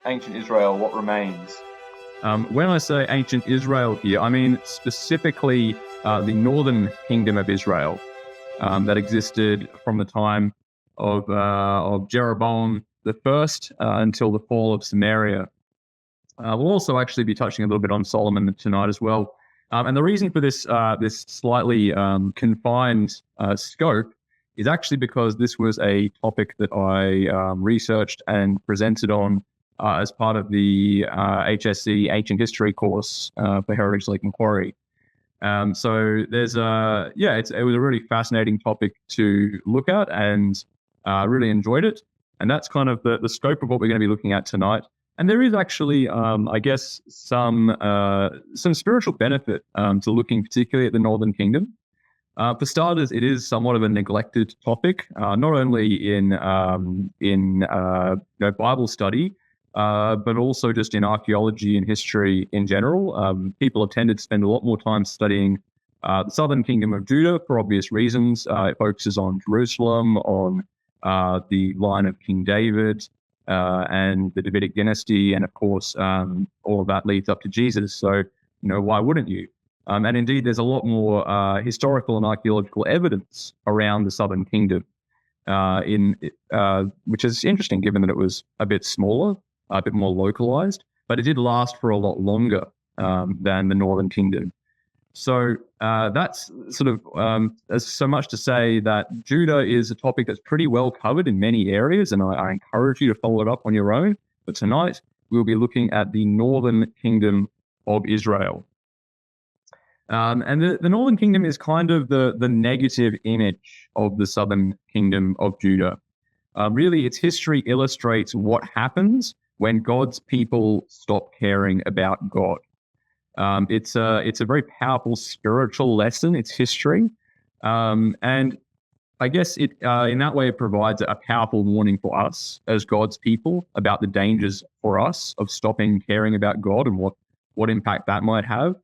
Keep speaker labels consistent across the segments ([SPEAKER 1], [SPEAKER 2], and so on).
[SPEAKER 1] ancient Israel, what remains?
[SPEAKER 2] When I say ancient Israel here, I mean specifically the northern kingdom of Israel that existed from the time of Jeroboam the first until the fall of Samaria. We'll also actually be touching a little bit on Solomon tonight as well. And the reason for this slightly confined scope is actually because this was a topic that I researched and presented on as part of the HSC Ancient History course for Heritage Lake Macquarie. So there's it was a really fascinating topic to look at, and I really enjoyed it. And that's kind of the scope of what we're going to be looking at tonight. And there is actually, I guess, some spiritual benefit to looking particularly at the Northern Kingdom. For starters, it is somewhat of a neglected topic, not only in Bible study, but also just in archaeology and history in general. People have tended to spend a lot more time studying the Southern Kingdom of Judah for obvious reasons. It focuses on Jerusalem, on the line of King David, and the Davidic dynasty, and of course, all of that leads up to Jesus. So, why wouldn't you? And indeed, there's a lot more historical and archaeological evidence around the Southern Kingdom, which is interesting, given that it was a bit smaller, a bit more localized, but it did last for a lot longer than the Northern Kingdom. So that's sort of as so much to say that Judah is a topic that's pretty well covered in many areas, and I encourage you to follow it up on your own. But tonight, we'll be looking at the Northern Kingdom of Israel. And the Northern Kingdom is kind of the negative image of the Southern Kingdom of Judah. Really, its history illustrates what happens when God's people stop caring about God. It's a very powerful spiritual lesson, its history. And I guess it in that way it provides a powerful warning for us as God's people about the dangers for us of stopping caring about God and what impact that might have.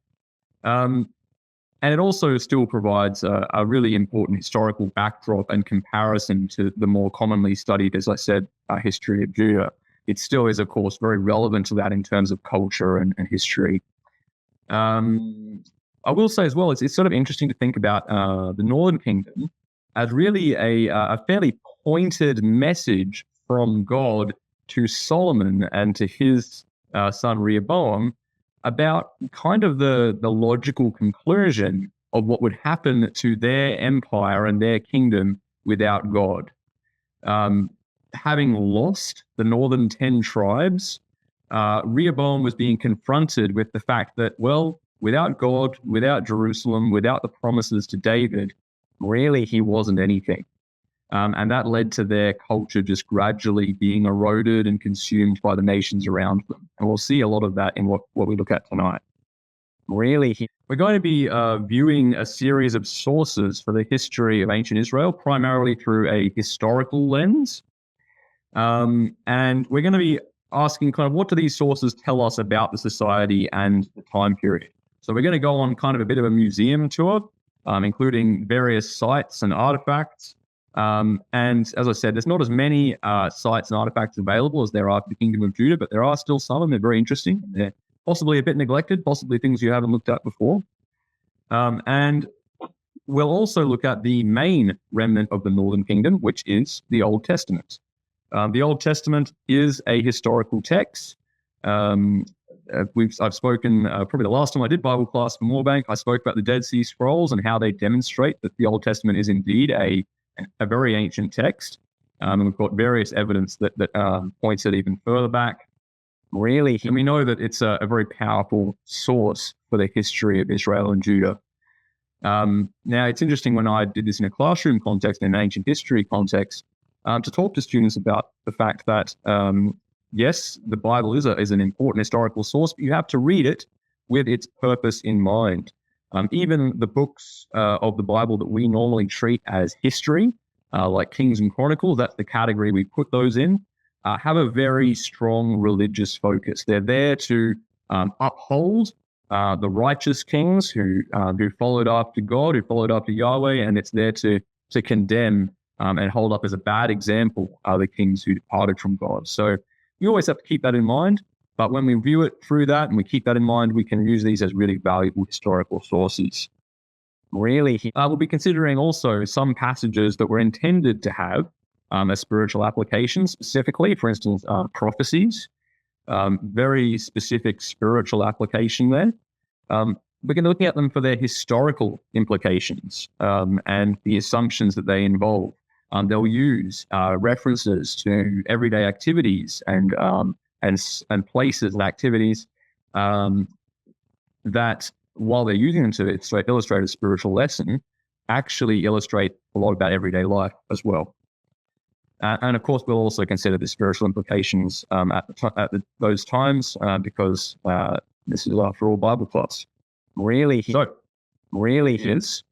[SPEAKER 2] And it also still provides a really important historical backdrop and comparison to the more commonly studied, as I said, history of Judah. It still is, of course, very relevant to that in terms of culture and history. I will say as well, it's sort of interesting to think about the Northern Kingdom as really a fairly pointed message from God to Solomon and to his son Rehoboam about kind of the logical conclusion of what would happen to their empire and their kingdom without God. Having lost the northern 10 tribes, Rehoboam was being confronted with the fact that, well, without God, without Jerusalem, without the promises to David, really he wasn't anything. And that led to their culture just gradually being eroded and consumed by the nations around them. And we'll see a lot of that in what we look at tonight. We're going to be viewing a series of sources for the history of ancient Israel, primarily through a historical lens. And we're going to be asking kind of what do these sources tell us about the society and the time period. So we're going to go on kind of a bit of a museum tour, including various sites and artifacts. And as I said, there's not as many sites and artifacts available as there are for the Kingdom of Judah, but there are still some, and they're very interesting. They're possibly a bit neglected, possibly things you haven't looked at before. And we'll also look at the main remnant of the Northern Kingdom, which is the Old Testament. The Old Testament is a historical text. I've spoken, probably the last time I did Bible class for Moorbank, I spoke about the Dead Sea Scrolls and how they demonstrate that the Old Testament is indeed a very ancient text. And we've got various evidence that points it even further back. Really, and we know that it's a very powerful source for the history of Israel and Judah. Now, it's interesting when I did this in a classroom context, in an ancient history context, to talk to students about the fact that, yes, the Bible is an important historical source, but you have to read it with its purpose in mind. Even the books of the Bible that we normally treat as history, like Kings and Chronicles, that's the category we put those in, have a very strong religious focus. They're there to uphold the righteous kings who followed after God, who followed after Yahweh, and it's there to condemn and hold up as a bad example the kings who departed from God. So You always have to keep that in mind. But when we view it through that and we keep that in mind, we can use these as really valuable historical sources. We'll be considering also some passages that were intended to have a spiritual application, specifically, for instance, prophecies, very specific spiritual application there. We're going to look at them for their historical implications and the assumptions that they involve. They'll use references to everyday activities and places and activities that, while they're using them to illustrate a spiritual lesson, actually illustrate a lot about everyday life as well. And of course, we'll also consider the spiritual implications at those times because this is, after all, Bible class. So, here's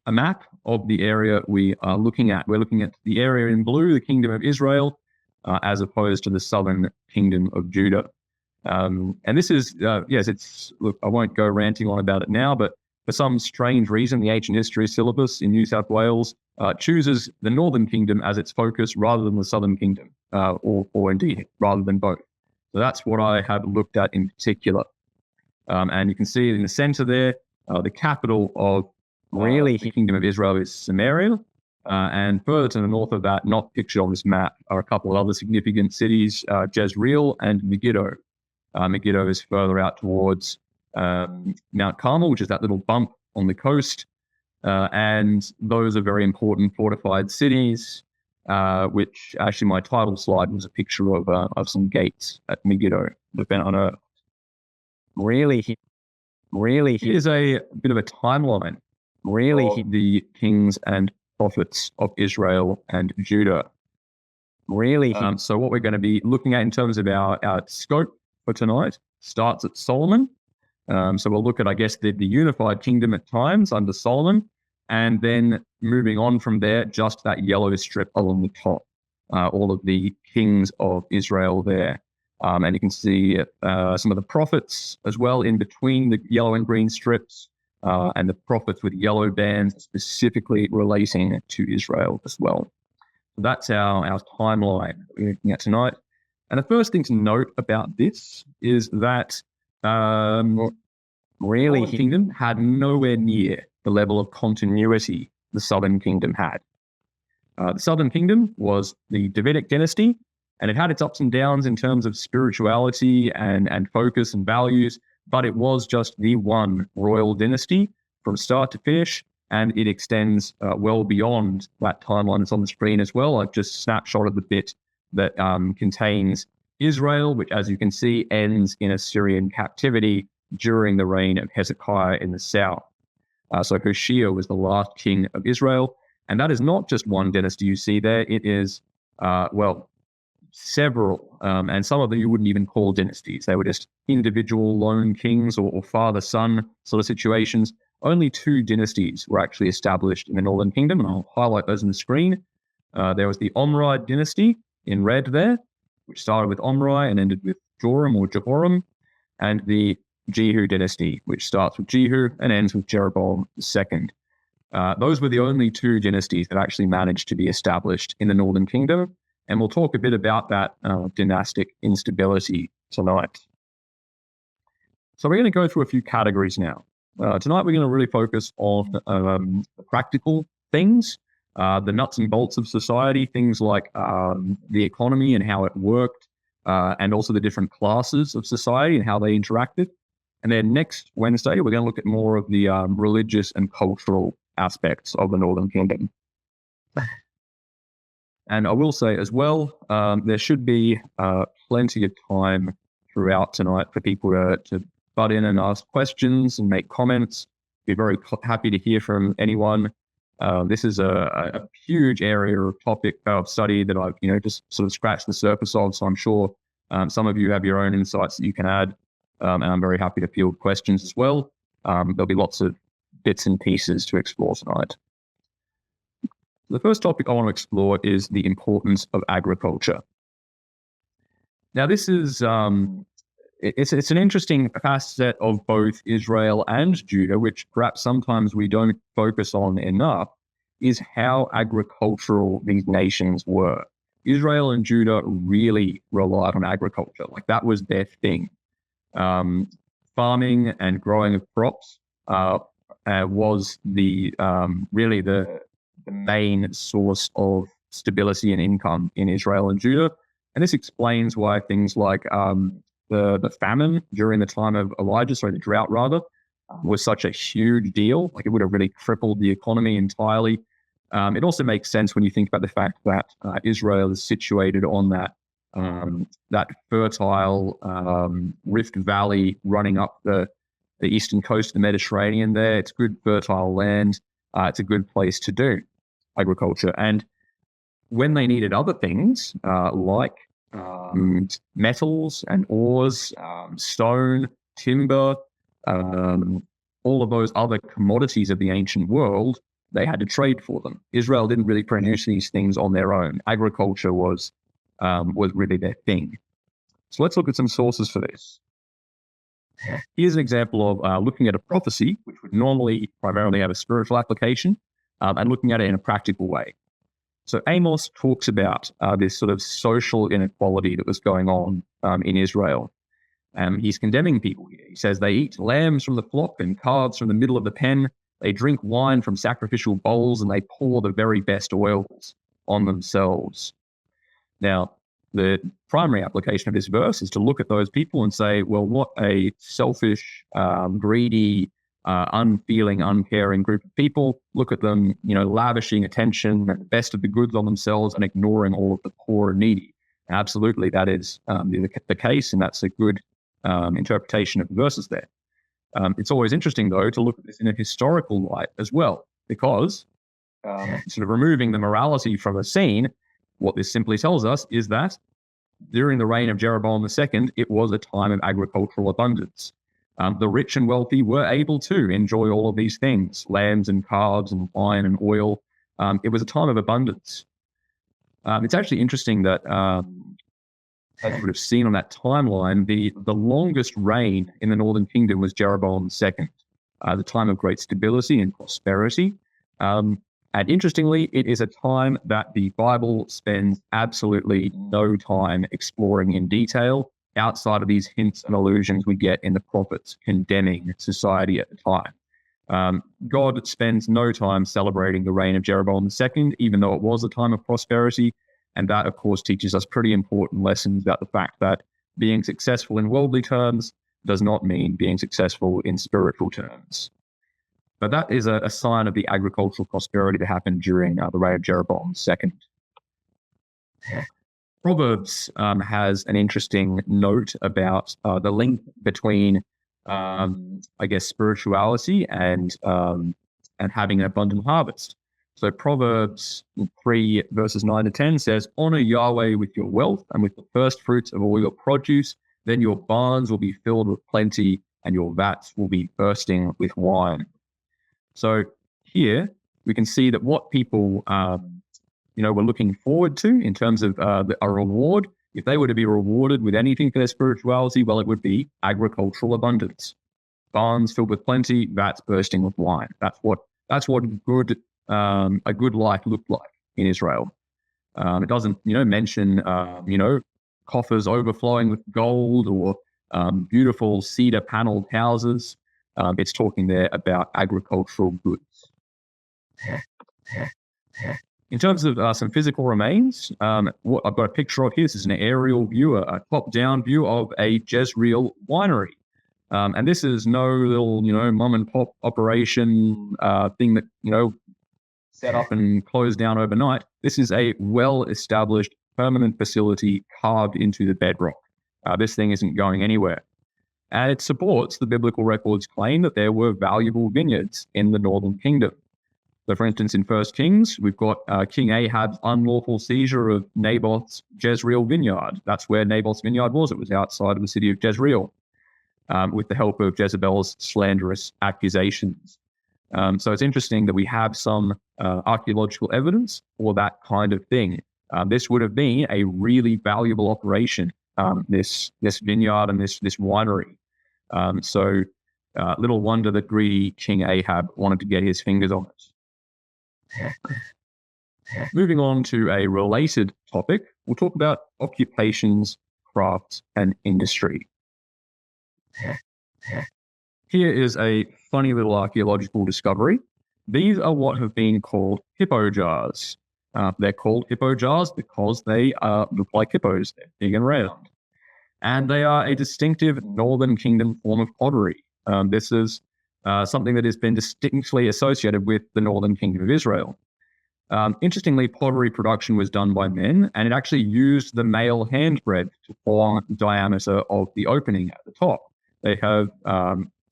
[SPEAKER 2] a map of the area we are looking at. We're looking at the area in blue, the kingdom of Israel, as opposed to the southern kingdom of Judah. And this is, look, I won't go ranting on about it now, but for some strange reason, the ancient history syllabus in New South Wales chooses the northern kingdom as its focus rather than the southern kingdom, or indeed rather than both. So that's what I have looked at in particular. And you can see in the center there, the capital of the kingdom of Israel is Samaria. And further to the north of that, not pictured on this map, are a couple of other significant cities, Jezreel and Megiddo. Megiddo is further out towards Mount Carmel, which is that little bump on the coast. And those are very important fortified cities, which actually my title slide was a picture of some gates at Megiddo that have been unearthed. Here's a bit of a timeline. The kings and prophets of Israel and Judah. So what we're going to be looking at in terms of our scope for tonight starts at Solomon. So we'll look at, I guess, the unified kingdom at times under Solomon, and then moving on from there, just that yellow strip along the top, all of the kings of Israel there. And you can see some of the prophets as well in between the yellow and green strips, and the prophets with yellow bands specifically relating to Israel as well. So that's our timeline we're looking at tonight. And the first thing to note about this is that the kingdom had nowhere near the level of continuity the southern kingdom had. The southern kingdom was the Davidic dynasty, and it had its ups and downs in terms of spirituality and focus and values, but it was just the one royal dynasty from start to finish, and it extends well beyond that timeline that's on the screen as well. I've just snapshotted the bit that contains Israel, which, as you can see, ends in Assyrian captivity during the reign of Hezekiah in the south. So Hoshea was the last king of Israel, and that is not just one dynasty you see there. It is, several, and some of them you wouldn't even call dynasties. They were just individual lone kings or father-son sort of situations. Only 2 dynasties were actually established in the northern kingdom, and I'll highlight those on the screen. There was the Omride dynasty in red there, which started with Omri and ended with Joram or Jehoram, and the Jehu dynasty, which starts with Jehu and ends with Jeroboam II. Those were the only 2 dynasties that actually managed to be established in the northern kingdom, and we'll talk a bit about that dynastic instability tonight. So we're going to go through a few categories now. Tonight we're going to really focus on the practical things, the nuts and bolts of society, things like the economy and how it worked, and also the different classes of society and how they interacted. And then next Wednesday, we're going to look at more of the religious and cultural aspects of the Northern Kingdom. And I will say as well, there should be plenty of time throughout tonight for people to butt in and ask questions and make comments. Be very happy to hear from anyone. This is a huge area of topic of study that I've just sort of scratched the surface of. So I'm sure some of you have your own insights that you can add, and I'm very happy to field questions as well. There'll be lots of bits and pieces to explore tonight. The first topic I want to explore is the importance of agriculture. Now, this is it's an interesting facet of both Israel and Judah, which perhaps sometimes we don't focus on enough, is how agricultural these nations were. Israel and Judah really relied on agriculture. Like that was their thing. Farming and growing of crops was really the main source of stability and income in Israel and Judah. And this explains why things like the famine during the time of Elijah, the drought rather, was such a huge deal. Like it would have really crippled the economy entirely. It also makes sense when you think about the fact that Israel is situated on that fertile Rift Valley running up the eastern coast of the Mediterranean there. It's good fertile land. It's a good place to do agriculture. And when they needed other things like metals and ores, stone, timber, all of those other commodities of the ancient world, they had to trade for them. Israel didn't really produce these things on their own. Agriculture was really their thing. So let's look at some sources for this. Here's an example of looking at a prophecy, which would normally primarily have a spiritual application, and looking at it in a practical way. So Amos talks about this sort of social inequality that was going on in Israel. He's condemning people here. He says they eat lambs from the flock and calves from the middle of the pen. They drink wine from sacrificial bowls, and they pour the very best oils on themselves. Now, the primary application of this verse is to look at those people and say, well, what a selfish, greedy, unfeeling, uncaring group of people. Look at them, lavishing attention and the best of the goods on themselves and ignoring all of the poor and needy. Absolutely, that is the case, and that's a good interpretation of the verses there. It's always interesting, though, to look at this in a historical light as well, because sort of removing the morality from the scene, what this simply tells us is that during the reign of Jeroboam II, it was a time of agricultural abundance. The rich and wealthy were able to enjoy all of these things, lambs and calves and wine and oil. It was a time of abundance. It's actually interesting that, as you would have seen on that timeline, the longest reign in the Northern Kingdom was Jeroboam II, the time of great stability and prosperity. And interestingly, it is a time that the Bible spends absolutely no time exploring in detail outside of these hints and allusions we get in the prophets condemning society at the time. God spends no time celebrating the reign of Jeroboam II, even though it was a time of prosperity. And that, of course, teaches us pretty important lessons about the fact that being successful in worldly terms does not mean being successful in spiritual terms. But that is a sign of the agricultural prosperity that happened during the reign of Jeroboam II. Proverbs has an interesting note about the link between, spirituality and having an abundant harvest. So Proverbs 3 verses 9 to 10 says, "Honor Yahweh with your wealth and with the first fruits of all your produce. Then your barns will be filled with plenty and your vats will be bursting with wine." So here we can see that what people, were looking forward to in terms of a reward, if they were to be rewarded with anything for their spirituality, well, it would be agricultural abundance. Barns filled with plenty, vats bursting with wine. That's what a good life looked like in Israel. It doesn't, mention, coffers overflowing with gold or beautiful cedar paneled houses. It's talking there about agricultural goods. In terms of some physical remains, what I've got a picture of here, this is an aerial view, a top-down view of a Jezreel winery. And this is no little, mom and pop operation thing that, set up and closed down overnight. This is a well-established permanent facility carved into the bedrock. This thing isn't going anywhere. And it supports the biblical record's claim that there were valuable vineyards in the northern kingdom. So, for instance, in 1 Kings, we've got King Ahab's unlawful seizure of Naboth's Jezreel vineyard. That's where Naboth's vineyard was. It was outside of the city of Jezreel, with the help of Jezebel's slanderous accusations. So it's interesting that we have some archaeological evidence for that kind of thing. This would have been a really valuable operation, this vineyard and this winery. So little wonder that greedy King Ahab wanted to get his fingers on it. Moving on to a related topic, we'll talk about occupations, crafts, and industry. Here is a funny little archaeological discovery. These are what have been called hippo jars. They're called hippo jars because they look like hippos. They're big and round. And they are a distinctive Northern Kingdom form of pottery. This is something that has been distinctly associated with the Northern Kingdom of Israel. Interestingly, pottery production was done by men, and it actually used the male hand breadth to form the diameter of the opening at the top. They have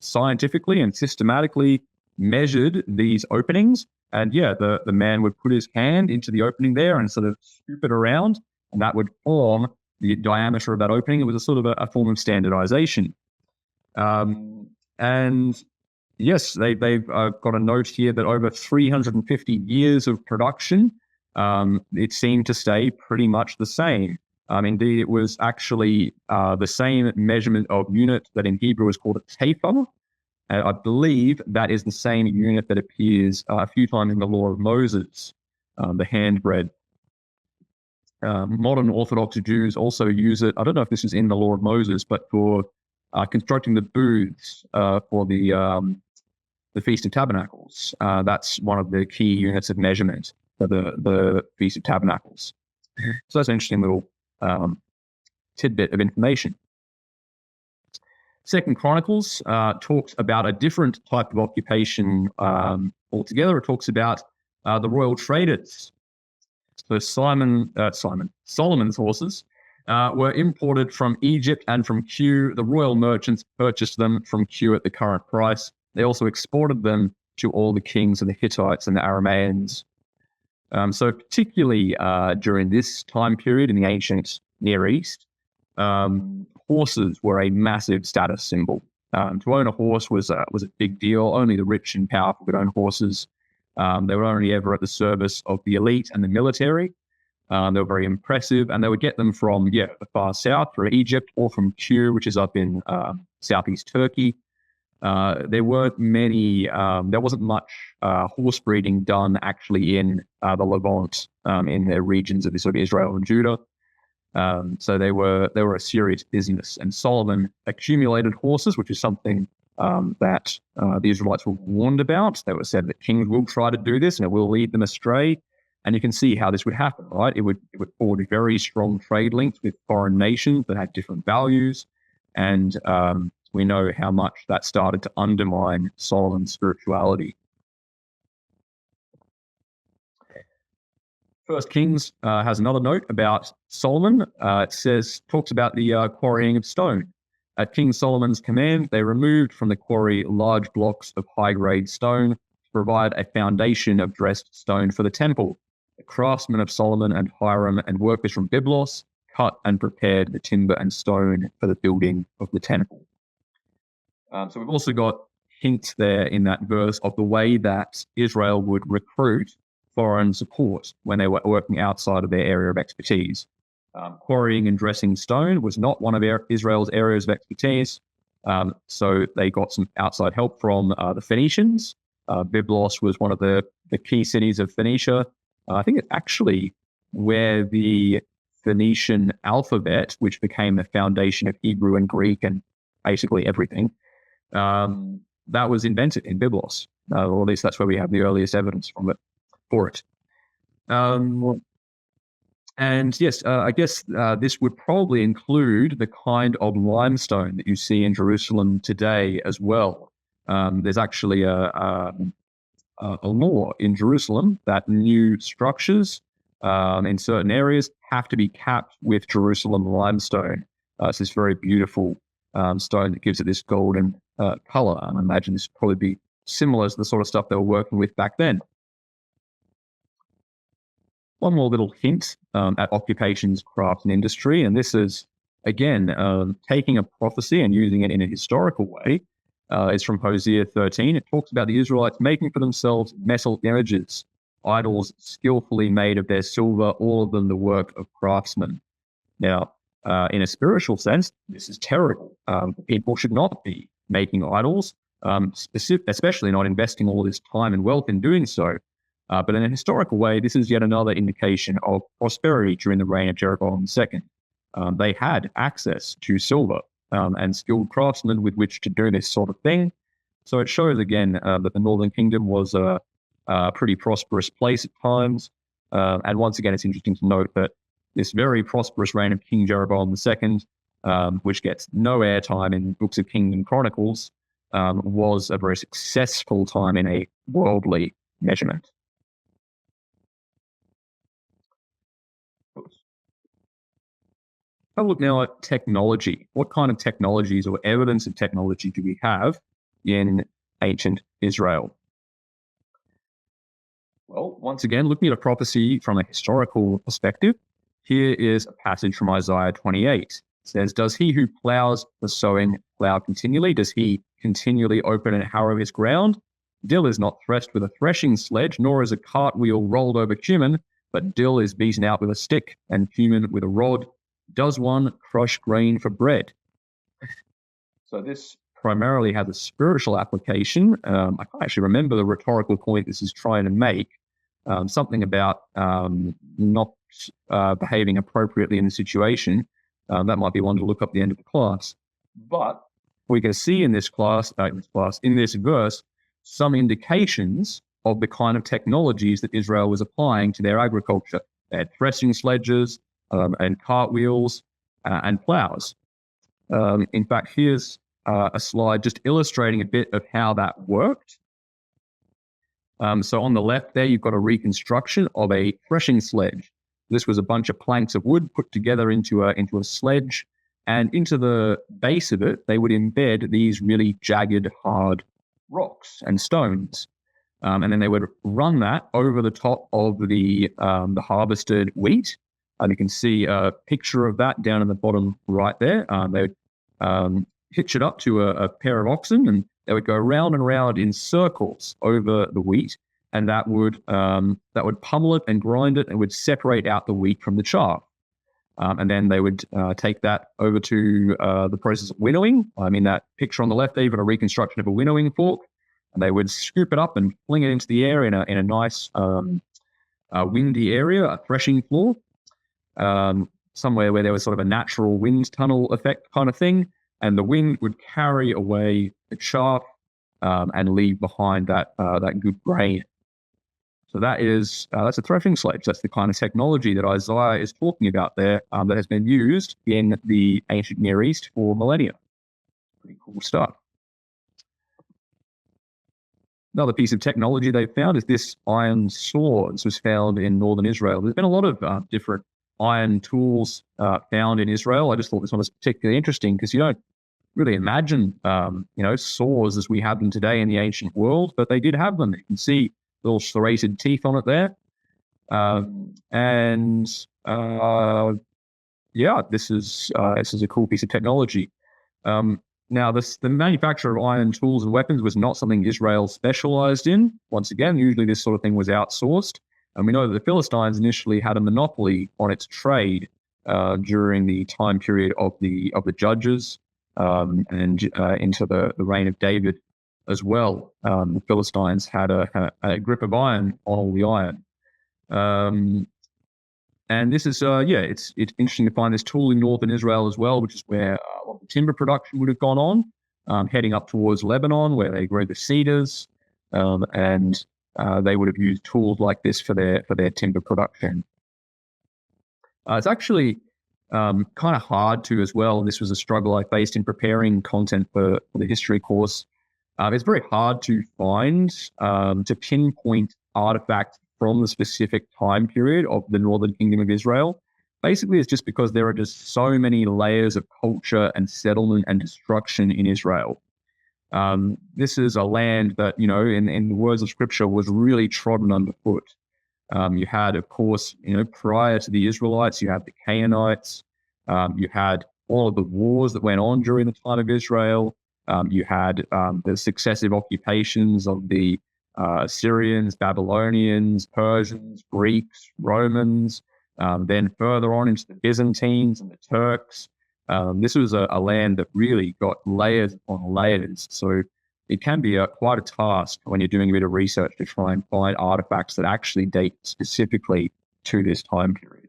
[SPEAKER 2] scientifically and systematically measured these openings, and the man would put his hand into the opening there and sort of scoop it around, and that would form the diameter of that opening. It was a sort of a form of standardization. And yes, they've got a note here that over 350 years of production, it seemed to stay pretty much the same. Indeed, it was actually the same measurement of unit that in Hebrew is called a tepha. I believe that is the same unit that appears a few times in the Law of Moses, the handbread. Modern Orthodox Jews also use it. I don't know if this is in the Law of Moses, but for constructing the booths for the Feast of Tabernacles. That's one of the key units of measurement for the Feast of Tabernacles. So that's an interesting little tidbit of information. Second Chronicles talks about a different type of occupation altogether. It talks about the royal traders. So Solomon's horses were imported from Egypt and from Q. The royal merchants purchased them from Q at the current price. They also exported them to all the kings of the Hittites and the Aramaeans. So particularly during this time period in the ancient Near East, horses were a massive status symbol. To own a horse was a big deal. Only the rich and powerful could own horses. They were only ever at the service of the elite and the military. They were very impressive, and they would get them from the far south, from Egypt, or from Q, which is up in southeast Turkey. There weren't many. There wasn't much horse breeding done actually in the Levant, in the regions of sort of Israel and Judah. So they were a serious business, and Solomon accumulated horses, which is something that the Israelites were warned about. They were said that kings will try to do this, and it will lead them astray. And you can see how this would happen, right? It would forge very strong trade links with foreign nations that had different values, and we know how much that started to undermine Solomon's spirituality. First Kings has another note about Solomon. It talks about the quarrying of stone. At King Solomon's command, they removed from the quarry large blocks of high-grade stone to provide a foundation of dressed stone for the temple. The craftsmen of Solomon and Hiram and workers from Byblos cut and prepared the timber and stone for the building of the temple. So we've also got hints there in that verse of the way that Israel would recruit foreign support when they were working outside of their area of expertise. Quarrying and dressing stone was not one of Israel's areas of expertise, so they got some outside help from the Phoenicians. Byblos was one of the key cities of Phoenicia. I think it's actually where the Phoenician alphabet, which became the foundation of Hebrew and Greek and basically everything, that was invented in Byblos. Or at least that's where we have the earliest evidence for it. And yes, I guess this would probably include the kind of limestone that you see in Jerusalem today as well. There's actually a law in Jerusalem that new structures in certain areas have to be capped with Jerusalem limestone. It's this very beautiful stone that gives it this golden color. I imagine this would probably be similar to the sort of stuff they were working with back then. One more little hint at occupations, craft, and industry, and this is, again, taking a prophecy and using it in a historical way. It's from Hosea 13. It talks about the Israelites making for themselves metal images, idols skillfully made of their silver, all of them the work of craftsmen. Now, in a spiritual sense, this is terrible. People should not be making idols, especially not investing all this time and wealth in doing so. But in a historical way, this is yet another indication of prosperity during the reign of Jeroboam II. They had access to silver and skilled craftsmen with which to do this sort of thing. So it shows again that the Northern Kingdom was a pretty prosperous place at times. And once again, it's interesting to note that this very prosperous reign of King Jeroboam II, which gets no airtime in books of Kings and Chronicles, was a very successful time in a worldly measurement. Have a look now at technology. What kind of technologies or evidence of technology do we have in ancient Israel? Well, once again, looking at a prophecy from a historical perspective, here is a passage from Isaiah 28. It says, "Does he who plows the sowing plow continually? Does he continually open and harrow his ground? Dill is not threshed with a threshing sledge, nor is a cartwheel rolled over cumin, but dill is beaten out with a stick, and cumin with a rod. Does one crush grain for bread?" So this primarily has a spiritual application. I can't actually remember the rhetorical point this is trying to make. Something about not behaving appropriately in the situation. That might be one to look up at the end of the class. But we can see in this verse, some indications of the kind of technologies that Israel was applying to their agriculture. They had threshing sledges and cartwheels and plows. In fact, here's a slide just illustrating a bit of how that worked. So on the left there, you've got a reconstruction of a threshing sledge. This was a bunch of planks of wood put together into a sledge, and into the base of it, they would embed these really jagged, hard rocks and stones. And then they would run that over the top of the harvested wheat. And you can see a picture of that down in the bottom right there. They would hitch it up to a pair of oxen, and they would go round and round in circles over the wheat, and that would pummel it and grind it, and would separate out the wheat from the chaff. And then they would take that over to the process of winnowing. I mean, that picture on the left, even a reconstruction of a winnowing fork. And they would scoop it up and fling it into the air in a nice windy area, a threshing floor, somewhere where there was sort of a natural wind tunnel effect kind of thing. And the wind would carry away the chaff and leave behind that good grain. So that's a threshing sledge. That's the kind of technology that Isaiah is talking about there that has been used in the ancient Near East for millennia. Pretty cool stuff. Another piece of technology they found is this iron saw. This was found in northern Israel. There's been a lot of different iron tools found in Israel. I just thought this one was particularly interesting because you don't really imagine, saws as we have them today in the ancient world, but they did have them. You can see little serrated teeth on it there. This is a cool piece of technology. Now, the manufacture of iron tools and weapons was not something Israel specialized in. Once again, usually this sort of thing was outsourced. And we know that the Philistines initially had a monopoly on its trade during the time period of the judges and into the reign of David as well. The Philistines had a grip of iron on all the iron. And this is, it's interesting to find this tool in northern Israel as well, which is where a lot of the timber production would have gone on, heading up towards Lebanon, where they grow the cedars, and they would have used tools like this for their timber production. It's actually kind of hard to as well. This was a struggle I faced in preparing content for the history course. It's very hard to find, to pinpoint artifacts from the specific time period of the Northern Kingdom of Israel. Basically, it's just because there are just so many layers of culture and settlement and destruction in Israel. This is a land that, in the words of Scripture, was really trodden underfoot. You had, of course, prior to the Israelites, you had the Canaanites. You had all of the wars that went on during the time of Israel. You had the successive occupations of the Assyrians, Babylonians, Persians, Greeks, Romans, then further on into the Byzantines and the Turks. This was a land that really got layers upon layers. So it can be quite a task when you're doing a bit of research to try and find artifacts that actually date specifically to this time period.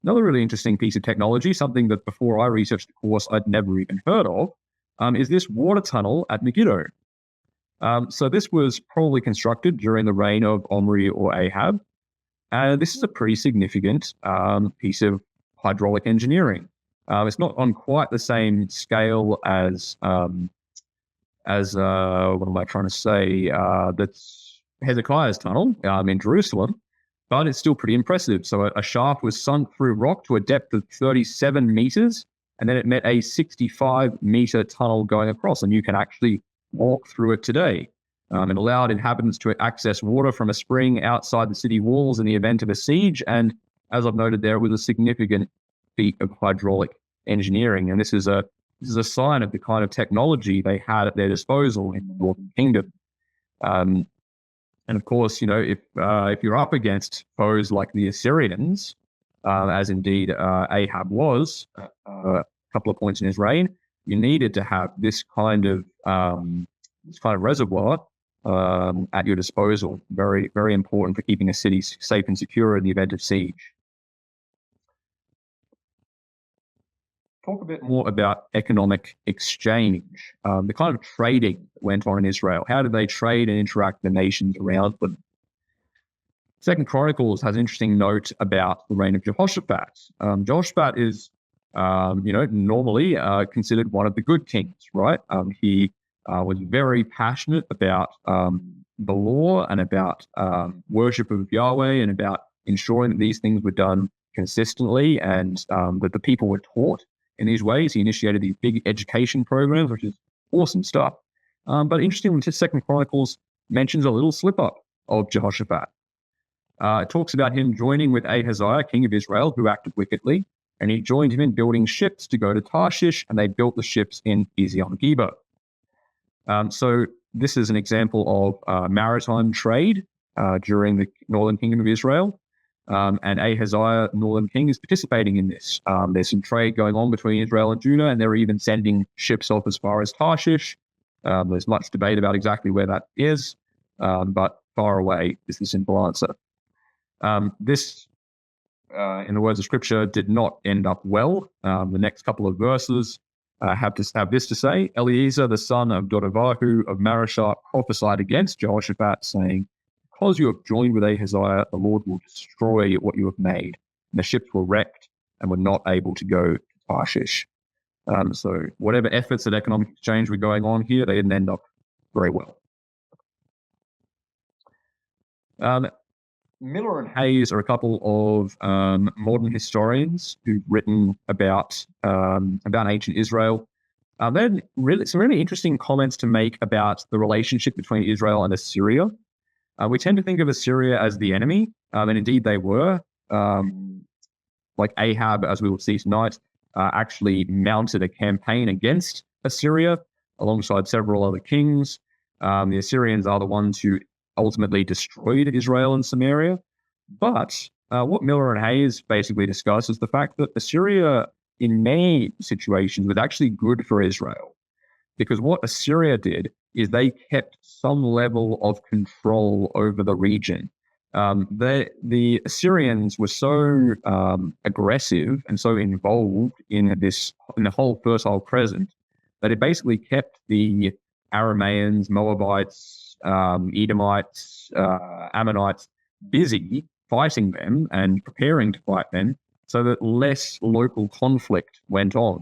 [SPEAKER 2] Another really interesting piece of technology, something that before I researched the course I'd never even heard of, is this water tunnel at Megiddo. So this was probably constructed during the reign of Omri or Ahab, and this is a pretty significant piece of hydraulic engineering. It's not on quite the same scale as what am I trying to say? That's Hezekiah's tunnel in Jerusalem, but it's still pretty impressive. So a shaft was sunk through rock to a depth of 37 meters, and then it met a 65-meter tunnel going across, and you can actually walk through it today. It allowed inhabitants to access water from a spring outside the city walls in the event of a siege, and as I've noted there, it was a significant feat of hydraulic engineering, and this is a sign of the kind of technology they had at their disposal in the Northern Kingdom. And of course, if you're up against foes like the Assyrians, as indeed Ahab was a couple of points in his reign, you needed to have this kind of reservoir at your disposal. Very, very important for keeping a city safe and secure in the event of siege. Talk a bit more about economic exchange, the kind of trading that went on in Israel. How did they trade and interact with the nations around them? Second Chronicles has an interesting note about the reign of Jehoshaphat. Jehoshaphat is, normally considered one of the good kings, right? He was very passionate about the law and about worship of Yahweh and about ensuring that these things were done consistently and that the people were taught in these ways. He initiated these big education programs, which is awesome stuff. But interestingly, Second Chronicles mentions a little slip-up of Jehoshaphat. It talks about him joining with Ahaziah, king of Israel, who acted wickedly, and he joined him in building ships to go to Tarshish, and they built the ships in Ezion-Geber. So this is an example of maritime trade during the Northern Kingdom of Israel. And Ahaziah, northern king, is participating in this. There's some trade going on between Israel and Judah, and they're even sending ships off as far as Tarshish. There's much debate about exactly where that is, but far away is the simple answer. This, in the words of Scripture, did not end up well. The next couple of verses have this to say: Eliezer, the son of Dodavahu of Marashah, prophesied against Jehoshaphat, saying, "Because you have joined with Ahaziah, the Lord will destroy what you have made." And the ships were wrecked and were not able to go to Tarshish. So whatever efforts at economic exchange were going on here, they didn't end up very well. Miller and Hayes are a couple of modern historians who've written about ancient Israel. They had some really interesting comments to make about the relationship between Israel and Assyria. We tend to think of Assyria as the enemy, and indeed they were. Like Ahab, as we will see tonight, actually mounted a campaign against Assyria alongside several other kings. The Assyrians are the ones who ultimately destroyed Israel and Samaria. But what Miller and Hayes basically discuss is the fact that Assyria, in many situations, was actually good for Israel. Because what Assyria did is they kept some level of control over the region. The Assyrians were so aggressive and so involved in the whole Fertile Crescent that it basically kept the Aramaeans, Moabites, Edomites, Ammonites busy fighting them and preparing to fight them, so that less local conflict went on.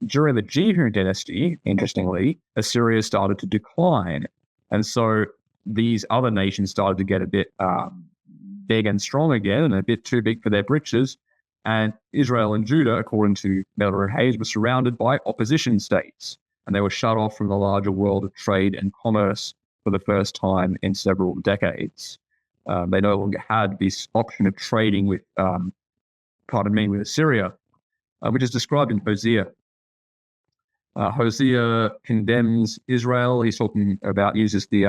[SPEAKER 2] During the Jehu dynasty, interestingly, Assyria started to decline. And so these other nations started to get a bit big and strong again, and a bit too big for their britches. And Israel and Judah, according to Miller and Hayes, were surrounded by opposition states, and they were shut off from the larger world of trade and commerce for the first time in several decades. They no longer had this option of trading with Assyria, which is described in Hosea. Hosea condemns Israel. He's talking about, uses the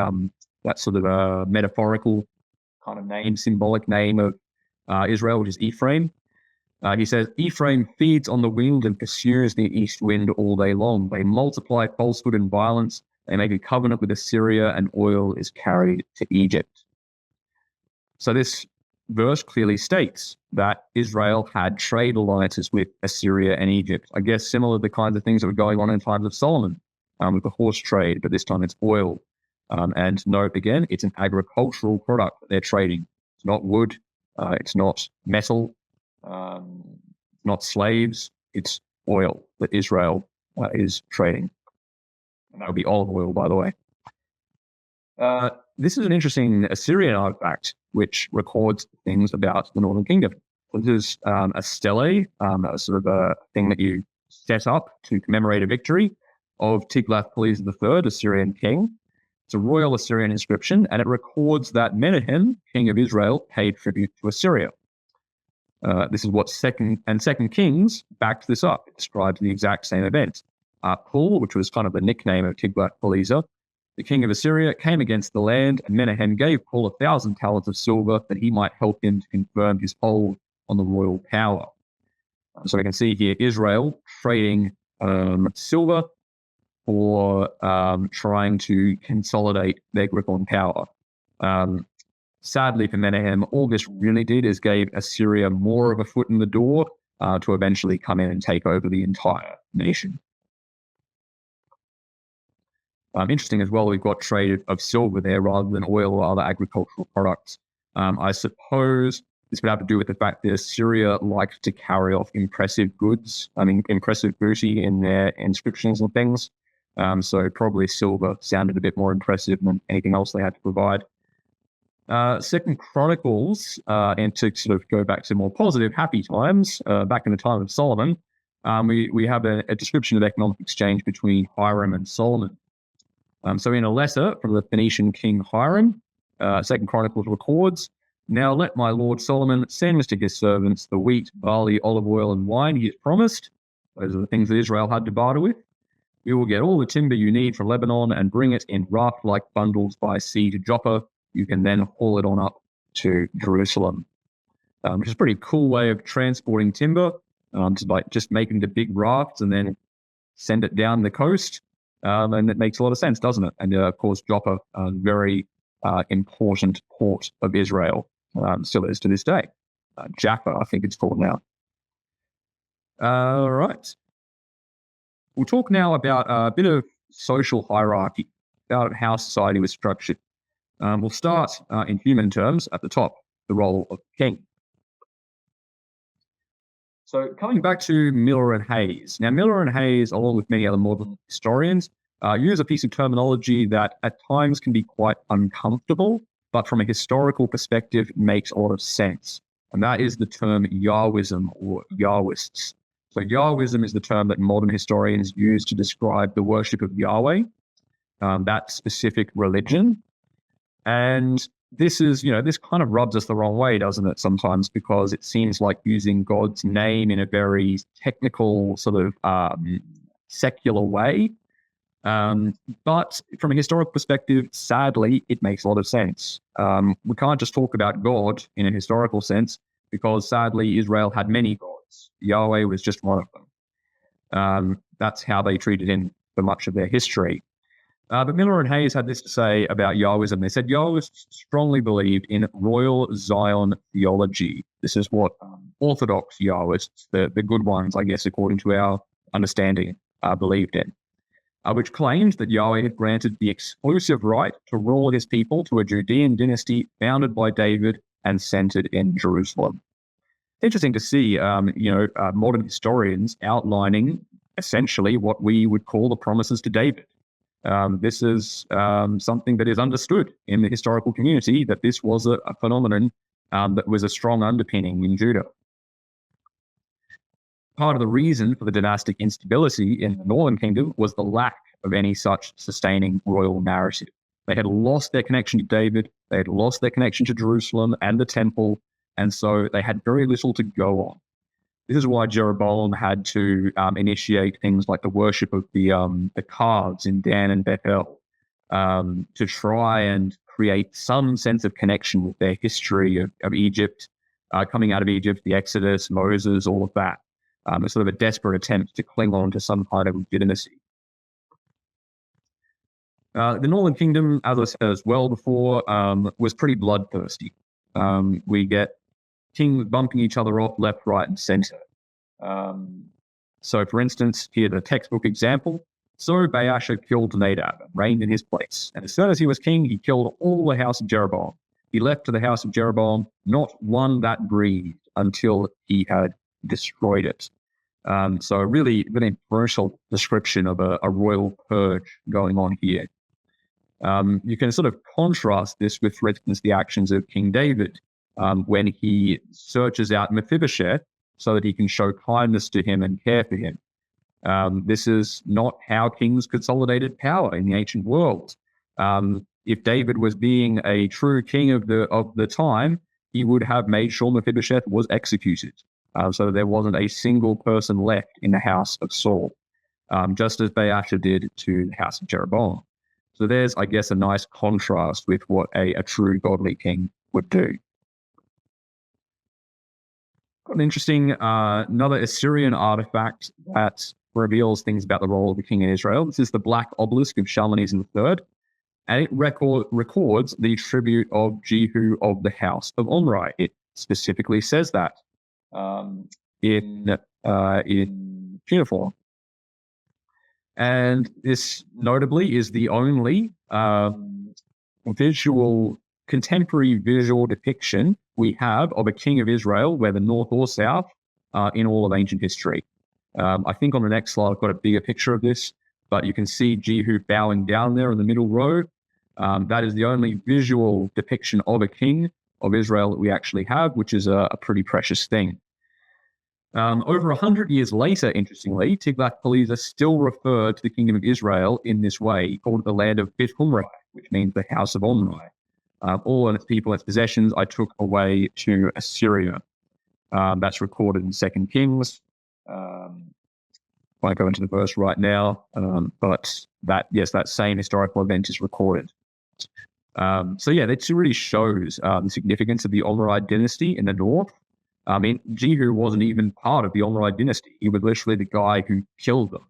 [SPEAKER 2] that sort of metaphorical kind of name, symbolic name of Israel, which is Ephraim. He says, Ephraim feeds on the wind and pursues the east wind all day long. They multiply falsehood and violence. They make a covenant with Assyria, and oil is carried to Egypt. So this verse clearly states that Israel had trade alliances with Assyria and Egypt. I guess similar to the kinds of things that were going on in times of Solomon with the horse trade, but this time it's oil. And note again, it's an agricultural product that they're trading. It's not wood. It's not metal. Not slaves. It's oil that Israel is trading. And that would be olive oil, by the way. This is an interesting Assyrian artifact which records things about the Northern Kingdom. This is a stele, a sort of a thing that you set up to commemorate a victory of Tiglath-Pileser III, Assyrian king. It's a royal Assyrian inscription, and it records that Menahem, king of Israel, paid tribute to Assyria. This is what Second Kings backed this up. It describes the exact same event. Pul, which was kind of the nickname of Tiglath-Pileser, the king of Assyria, came against the land, and Menahem gave Pul 1,000 talents of silver that he might help him to confirm his hold on the royal power. So we can see here Israel trading silver for trying to consolidate their grip on power. Sadly for Menahem, all this really did is gave Assyria more of a foot in the door to eventually come in and take over the entire nation. Interesting as well, we've got trade of silver there rather than oil or other agricultural products. I suppose this would have to do with the fact that Assyria liked to carry off impressive booty in their inscriptions and things. So probably silver sounded a bit more impressive than anything else they had to provide. Second Chronicles, and to sort of go back to more positive, happy times, back in the time of Solomon, we have a description of economic exchange between Hiram and Solomon. So in a letter from the Phoenician king Hiram, Second Chronicles records, "Now let my lord Solomon send to his servants the wheat, barley, olive oil, and wine he has promised." Those are the things that Israel had to barter with. "We will get all the timber you need from Lebanon and bring it in raft-like bundles by sea to Joppa. You can then haul it on up to Jerusalem." Which is a pretty cool way of transporting timber, just making the big rafts and then send it down the coast. And it makes a lot of sense, doesn't it? And of course, Joppa, a very important port of Israel, still is to this day. Jaffa, I think it's called now. All right. We'll talk now about a bit of social hierarchy, about how society was structured. We'll start in human terms at the top, the role of king. So coming back to Miller and Hayes. Now, Miller and Hayes, along with many other modern historians, use a piece of terminology that at times can be quite uncomfortable, but from a historical perspective, makes a lot of sense. And that is the term Yahwism or Yahwists. So Yahwism is the term that modern historians use to describe the worship of Yahweh, that specific religion. And this is, this kind of rubs us the wrong way, doesn't it, sometimes, because it seems like using God's name in a very technical, sort of secular way. But from a historical perspective, sadly, it makes a lot of sense. We can't just talk about God in a historical sense, because sadly, Israel had many gods. Yahweh was just one of them. That's how they treated him for much of their history. But Miller and Hayes had this to say about Yahwism. They said Yahwists strongly believed in royal Zion theology. This is what Orthodox Yahwists, the good ones, I guess, according to our understanding, believed in, which claimed that Yahweh had granted the exclusive right to rule his people to a Judean dynasty founded by David and centered in Jerusalem. Interesting to see, modern historians outlining essentially what we would call the promises to David. This is something that is understood in the historical community, that this was a phenomenon that was a strong underpinning in Judah. Part of the reason for the dynastic instability in the Northern Kingdom was the lack of any such sustaining royal narrative. They had lost their connection to David, they had lost their connection to Jerusalem and the temple, and so they had very little to go on. This is why Jeroboam had to initiate things like the worship of the calves in Dan and Bethel to try and create some sense of connection with their history of Egypt coming out of Egypt, the Exodus, Moses, all of that. It's sort of a desperate attempt to cling on to some kind of legitimacy. The Northern Kingdom, as I said as well before, was pretty bloodthirsty. We get kings bumping each other off left, right, and center. So, for instance, here's a textbook example. So Baasha killed Nadab and reigned in his place. And as soon as he was king, he killed all the house of Jeroboam. He left to the house of Jeroboam not one that breathed until he had destroyed it. So a really brutal description of a royal purge going on here. You can sort of contrast this with, for instance, the actions of King David when he searches out Mephibosheth so that he can show kindness to him and care for him. This is not how kings consolidated power in the ancient world. If David was being a true king of the time, he would have made sure Mephibosheth was executed, so there wasn't a single person left in the house of Saul, just as Baasha did to the house of Jeroboam. So there's, I guess, a nice contrast with what a true godly king would do. Got an interesting, another Assyrian artifact that reveals things about the role of the king in Israel. This is the Black Obelisk of Shalmaneser III, and it records the tribute of Jehu of the house of Omri. It specifically says that in cuneiform. And this notably is the only contemporary visual depiction we have of a king of Israel, whether north or south, in all of ancient history. I think on the next slide I've got a bigger picture of this, but you can see Jehu bowing down there in the middle row. That is the only visual depiction of a king of Israel that we actually have, which is a pretty precious thing. Over 100 years later, interestingly, Tiglath-Pileser still referred to the kingdom of Israel in this way. He called it the land of Bith-Humri, which means the house of Omri. All of its people and its possessions I took away to Assyria. That's recorded in 2 Kings. I won't go into the verse right now, but that same historical event is recorded. So yeah, that really shows the significance of the Omri dynasty in the north. I mean, Jehu wasn't even part of the Omri dynasty. He was literally the guy who killed them,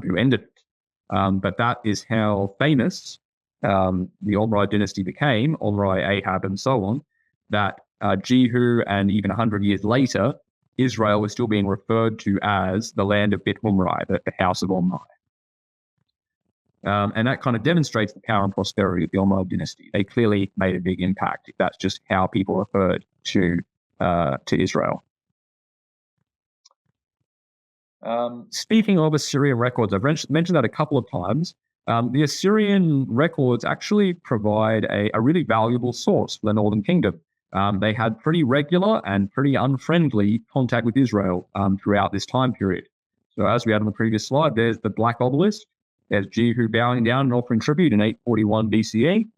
[SPEAKER 2] who ended it. But that is how famous the Omri dynasty became, Omri, Ahab, and so on, that Jehu, and even 100 years later, Israel was still being referred to as the land of Bith-Humri, the house of Omri. And that kind of demonstrates the power and prosperity of the Omri dynasty. They clearly made a big impact, if that's just how people referred to Israel. Speaking of Assyrian records, I've mentioned that a couple of times. The Assyrian records actually provide a really valuable source for the Northern Kingdom. They had pretty regular and pretty unfriendly contact with Israel throughout this time period. So as we had on the previous slide, there's the Black Obelisk. There's Jehu bowing down and offering tribute in 841 BCE.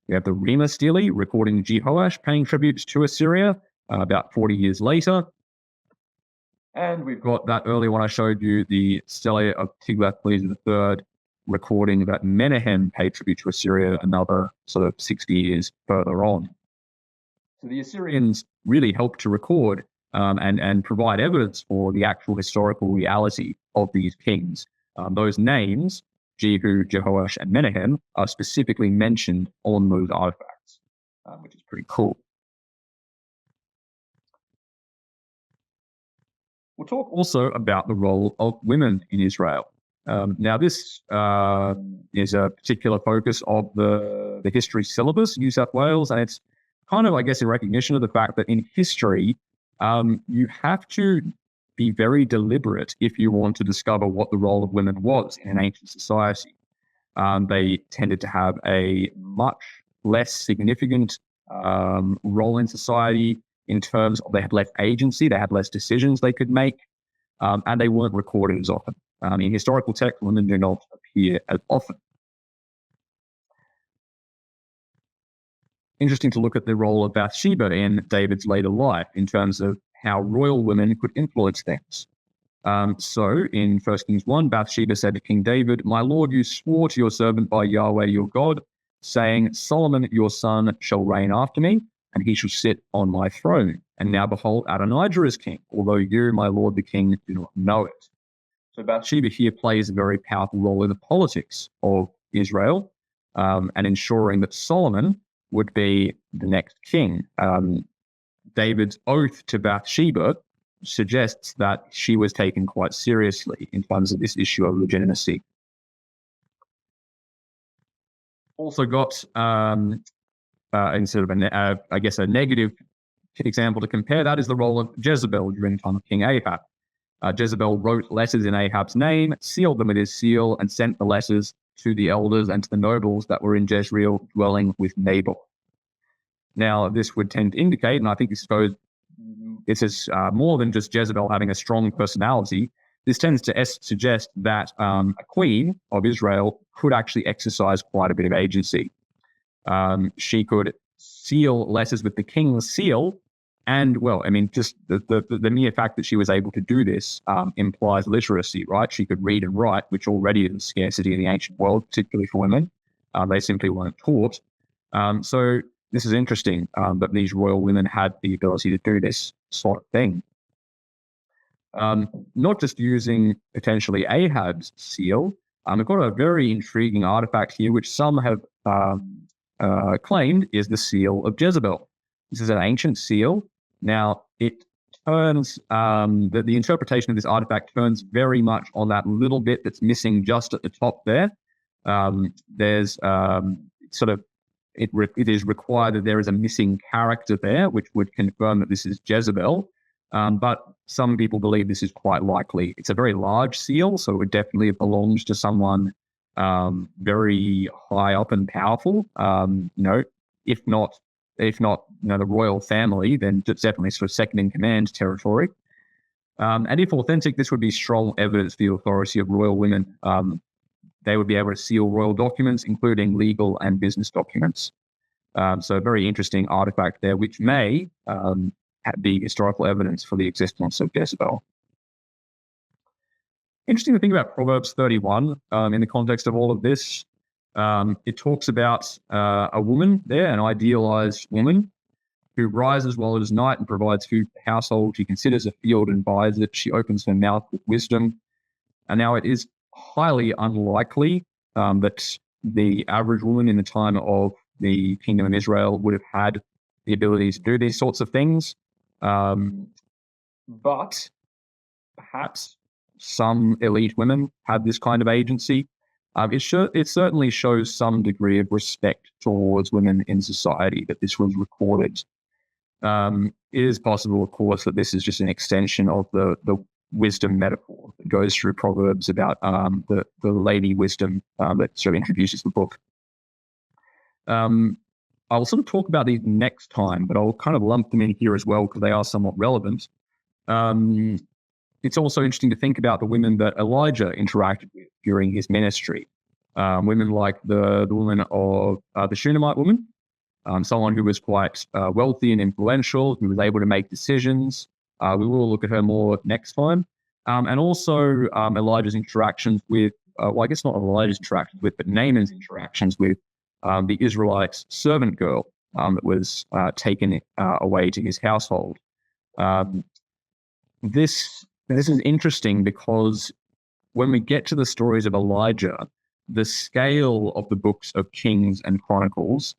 [SPEAKER 2] We have the Rima stele recording Jehoash paying tributes to Assyria about 40 years later. And we've got that earlier one I showed you, the stele of Tiglath-Pileser III, recording that Menahem paid tribute to Assyria another sort of 60 years further on. So the Assyrians really helped to record and provide evidence for the actual historical reality of these kings. Those names, Jehu, Jehoash, and Menahem, are specifically mentioned on those artifacts, which is pretty cool. We'll talk also about the role of women in Israel. Now, this is a particular focus of the history syllabus in New South Wales, and it's kind of, I guess, in recognition of the fact that in history, you have to be very deliberate if you want to discover what the role of women was in an ancient society. They tended to have a much less significant role in society in terms of they had less agency, they had less decisions they could make, and they weren't recorded as often. In historical text, women do not appear as often. Interesting to look at the role of Bathsheba in David's later life in terms of how royal women could influence things. So in 1 Kings 1, Bathsheba said to King David, "My lord, you swore to your servant by Yahweh your God, saying, Solomon your son shall reign after me. and he shall sit on my throne. And now behold, Adonijah is king, although you, my lord the king, do not know it. So Bathsheba here plays a very powerful role in the politics of Israel, and ensuring that Solomon would be the next king. David's oath to Bathsheba suggests that she was taken quite seriously in terms of this issue of legitimacy. Also got instead of a negative example to compare, that is the role of Jezebel during the time of King Ahab. Jezebel wrote letters in Ahab's name, sealed them with his seal, and sent the letters to the elders and to the nobles that were in Jezreel dwelling with Naboth. Now, this would tend to indicate, and I think this is more than just Jezebel having a strong personality. This tends to suggest that a queen of Israel could actually exercise quite a bit of agency. She could seal letters with the king's seal, and, well, I mean, just the mere fact that she was able to do this implies literacy, right? She could read and write, which already is a scarcity in the ancient world, particularly for women. They simply weren't taught. So this is interesting that these royal women had the ability to do this sort of thing. Not just using potentially Ahab's seal. We've got a very intriguing artifact here, which some have claimed is the seal of Jezebel. This is an ancient seal. Now, it turns, the interpretation of this artifact turns very much on that little bit that's missing just at the top there. There's it is required that there is a missing character there, which would confirm that this is Jezebel. But some people believe this is quite likely. It's a very large seal, so it definitely belongs to someone very high up and powerful. If not, the royal family, then it's definitely sort of second in command territory. And if authentic, this would be strong evidence for the authority of royal women. They would be able to seal royal documents, including legal and business documents. So a very interesting artifact there, which may be historical evidence for the existence of Jezebel. Interesting to think about Proverbs 31 in the context of all of this. It talks about a woman there, an idealized woman, who rises while it is night and provides food for the household. She considers a field and buys it. She opens her mouth with wisdom. And now it is highly unlikely that the average woman in the time of the Kingdom of Israel would have had the ability to do these sorts of things. But perhaps some elite women have this kind of agency. It certainly shows some degree of respect towards women in society that this was recorded. It is possible, of course, that this is just an extension of the wisdom metaphor that goes through Proverbs about the lady wisdom that sort of introduces the book. I'll sort of talk about these next time, but I'll kind of lump them in here as well because they are somewhat relevant. It's also interesting to think about the women that Elijah interacted with during his ministry. Women like the woman of the Shunammite woman, someone who was quite wealthy and influential, who was able to make decisions. We will look at her more next time. And also Elijah's interactions with, I guess not Elijah's interactions with, but Naaman's interactions with the Israelite servant girl that was taken away to his household. This is interesting because when we get to the stories of Elijah, the scale of the books of Kings and Chronicles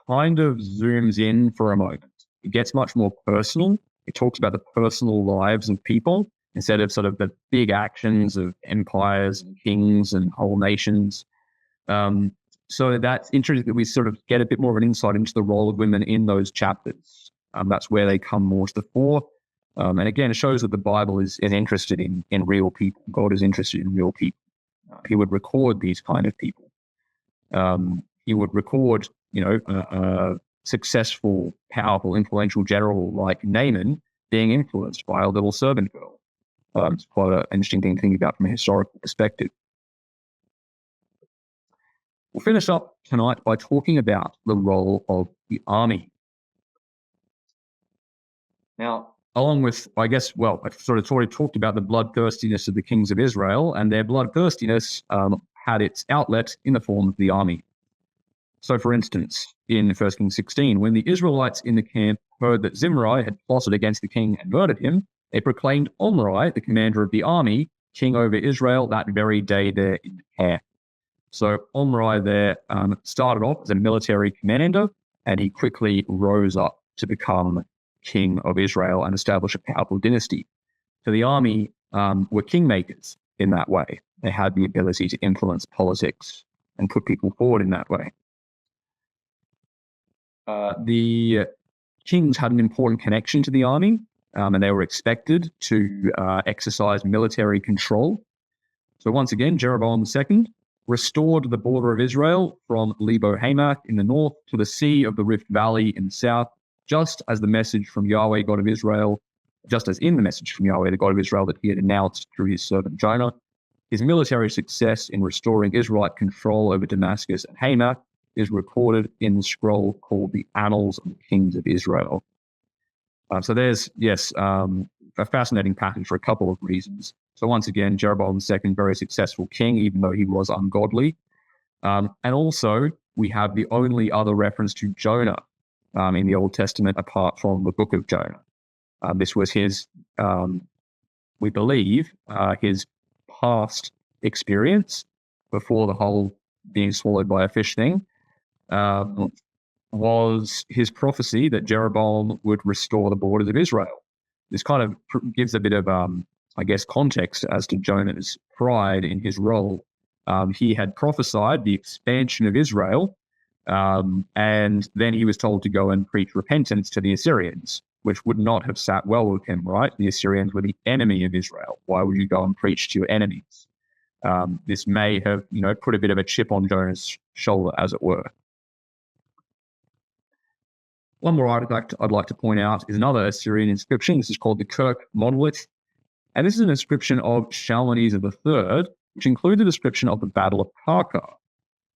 [SPEAKER 2] kind of zooms in for a moment. It gets much more personal. It talks about the personal lives of people instead of sort of the big actions of empires and kings and whole nations. So that's interesting that we sort of get a bit more of an insight into the role of women in those chapters. That's where they come more to the fore. And again, it shows that the Bible is interested in real people. God is interested in real people. He would record these kind of people. He would record, a successful, powerful, influential general like Naaman being influenced by a little servant girl. It's quite an interesting thing to think about from a historical perspective. We'll finish up tonight by talking about the role of the army. Now, along with, I've sort of already talked about the bloodthirstiness of the kings of Israel, and their bloodthirstiness had its outlet in the form of the army. So, for instance, in 1 Kings 16, when the Israelites in the camp heard that Zimri had plotted against the king and murdered him, they proclaimed Omri, the commander of the army, king over Israel that very day there in the camp. So Omri there started off as a military commander, and he quickly rose up to become king of Israel and establish a powerful dynasty. So the army were kingmakers in that way. They had the ability to influence politics and put people forward in that way. The kings had an important connection to the army, and they were expected to exercise military control. So once again, Jeroboam II restored the border of Israel from Lebo Hamath in the north to the Sea of the Rift Valley in the south, just as the message from Yahweh, God of Israel, just as in the message from Yahweh, the God of Israel, that he had announced through his servant Jonah. His military success in restoring Israelite control over Damascus and Hamath is recorded in the scroll called the Annals of the Kings of Israel. So there's, a fascinating passage for a couple of reasons. So once again, Jeroboam II, very successful king, even though he was ungodly. And also, we have the only other reference to Jonah in the Old Testament apart from the book of Jonah. This was his, we believe, his past experience before the whole being swallowed by a fish thing. Was his prophecy that Jeroboam would restore the borders of Israel. This kind of gives a bit of, context as to Jonah's pride in his role. He had prophesied the expansion of Israel, and then he was told to go and preach repentance to the Assyrians, which would not have sat well with him, right? The Assyrians were the enemy of Israel. Why would you go and preach to your enemies? This may have, put a bit of a chip on Jonah's shoulder, as it were. One more artifact I'd like to point out is another Assyrian inscription. This is called the Kirk monolith. And this is an inscription of Shalmaneser III, which includes a description of the Battle of Karkar.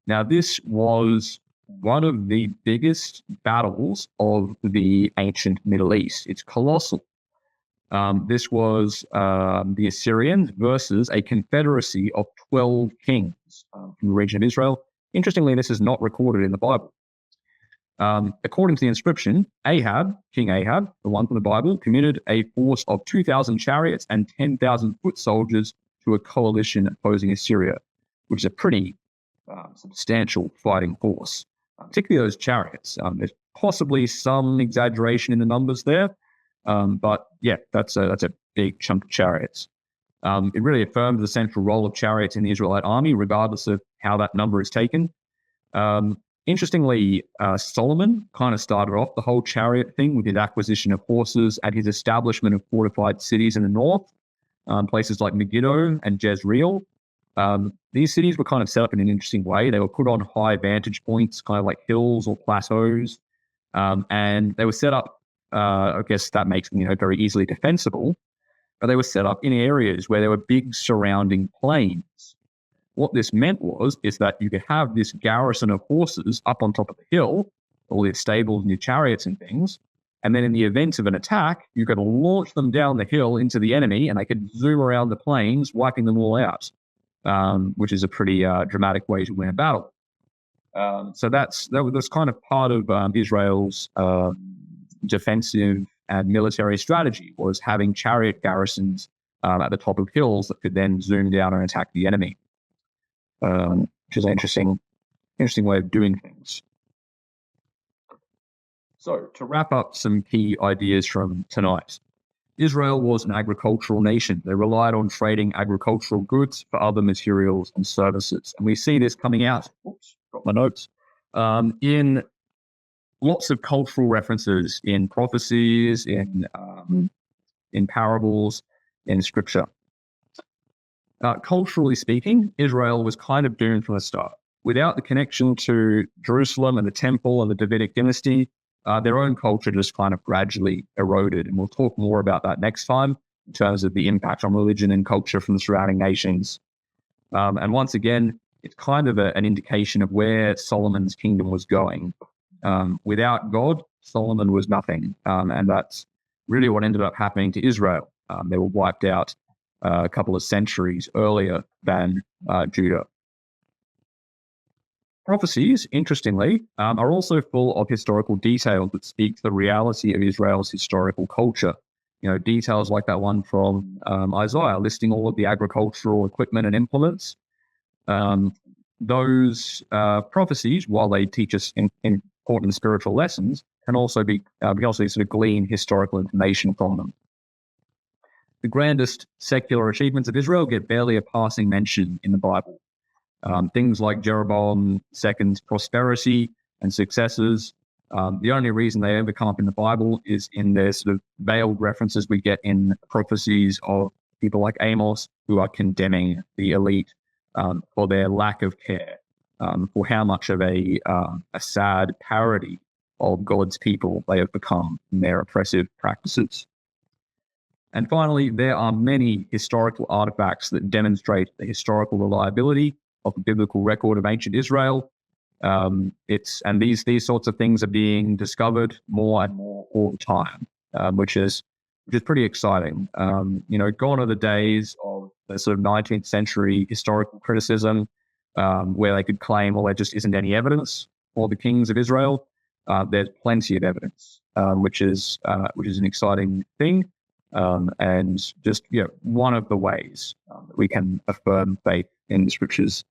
[SPEAKER 2] Now, this was one of the biggest battles of the ancient Middle East. It's colossal. This was the Assyrians versus a confederacy of 12 kings from the region of Israel. Interestingly, this is not recorded in the Bible. According to the inscription, King Ahab, the one from the Bible, committed a force of 2,000 chariots and 10,000 foot soldiers to a coalition opposing Assyria, which is a pretty substantial fighting force, particularly those chariots. There's possibly some exaggeration in the numbers there, but yeah, that's a big chunk of chariots. It really affirms the central role of chariots in the Israelite army, regardless of how that number is taken. Interestingly, Solomon kind of started off the whole chariot thing with his acquisition of horses and his establishment of fortified cities in the north, places like Megiddo and Jezreel. These cities were kind of set up in an interesting way. They were put on high vantage points, kind of like hills or plateaus, and they were set up, I guess that makes them, very easily defensible, but they were set up in areas where there were big surrounding plains. What this meant is that you could have this garrison of horses up on top of the hill, all their stables and your chariots and things, and then in the event of an attack, you could launch them down the hill into the enemy, and they could zoom around the plains, wiping them all out, which is a pretty dramatic way to win a battle. So that was kind of part of Israel's defensive and military strategy, was having chariot garrisons at the top of hills that could then zoom down and attack the enemy. Which is an interesting way of doing things. So, to wrap up some key ideas from tonight, Israel was an agricultural nation. They relied on trading agricultural goods for other materials and services. And we see this coming out, got my notes, in lots of cultural references in prophecies, in parables, in scripture. Culturally speaking, Israel was kind of doomed from the start. Without the connection to Jerusalem and the temple and the Davidic dynasty, their own culture just kind of gradually eroded. And we'll talk more about that next time in terms of the impact on religion and culture from the surrounding nations. And once again, it's kind of an indication of where Solomon's kingdom was going. Without God, Solomon was nothing. And that's really what ended up happening to Israel. They were wiped out a couple of centuries earlier than Judah. prophecies, interestingly, are also full of historical details that speak to the reality of Israel's historical culture. Details like that one from Isaiah, listing all of the agricultural equipment and implements. Those prophecies, while they teach us important spiritual lessons, can also be sort of glean historical information from them. The grandest secular achievements of Israel get barely a passing mention in the Bible. Things like Jeroboam II's prosperity and successes, the only reason they ever come up in the Bible is in their sort of veiled references we get in prophecies of people like Amos, who are condemning the elite for their lack of care, for how much of a sad parody of God's people they have become in their oppressive practices. And finally, there are many historical artifacts that demonstrate the historical reliability of the biblical record of ancient Israel. These sorts of things are being discovered more and more all the time, which is pretty exciting. Gone are the days of the sort of 19th century historical criticism, where they could claim, well, there just isn't any evidence for the kings of Israel. There's plenty of evidence, which is an exciting thing, and just one of the ways that we can affirm faith in the scriptures.